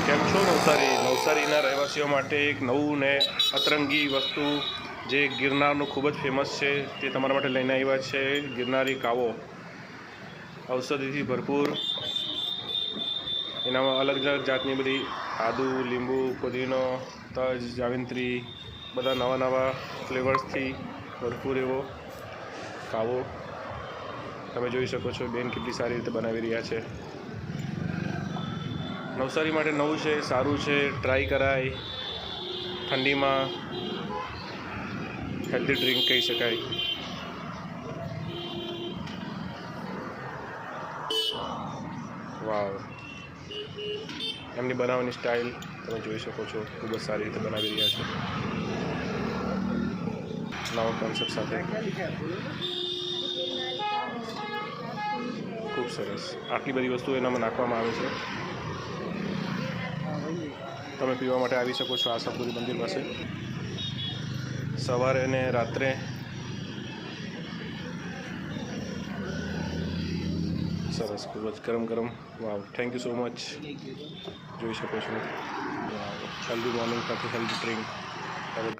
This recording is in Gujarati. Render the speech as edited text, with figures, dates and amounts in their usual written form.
કેમ છો નવસારીના રહેવાસીઓ માટે એક નવું ને અતરંગી વસ્તુ જે ગિરનારનું ખૂબ જ ફેમસ છે તે તમારા માટે લઈને આવ્યા છે ગિરનારી કાવો. ઔષધિથી ભરપૂર, એનામાં અલગ અલગ જાતની બધી આદુ, લીંબુ, પુદીનો, તજ, જાવિત્રી, બધા નવા નવા ફ્લેવર્સથી ભરપૂર એવો કાવો તમે જોઈ શકો છો. બેન કેટલી સારી રીતે બનાવી રહ્યા છે. નવસારી માટે નવું છે, સારું છે, ટ્રાય કરાય. ઠંડીમાં હેલ્ધી ડ્રિંક કહી શકાય. વાવ, એમની બનાવવાની સ્ટાઇલ તમે જોઈ શકો છો, ખૂબ જ સારી રીતે બનાવી રહ્યા છે નવા કોન્સેપ્ટ સાથે. ખૂબ સરસ. આટલી બધી વસ્તુઓ એનામાં નાખવામાં આવે છે. તમે પીવા માટે આવી શકો છો આશાપુરી મંદિર પાસે સવારે અને રાત્રે. સરસ, ખૂબ જ ગરમ ગરમ. વાવ, થેન્ક યુ સો મચ. જોઈ શકો છો. વાવ, હેલ્ધી મોર્નિંગ સાથે healthy drink. Have a great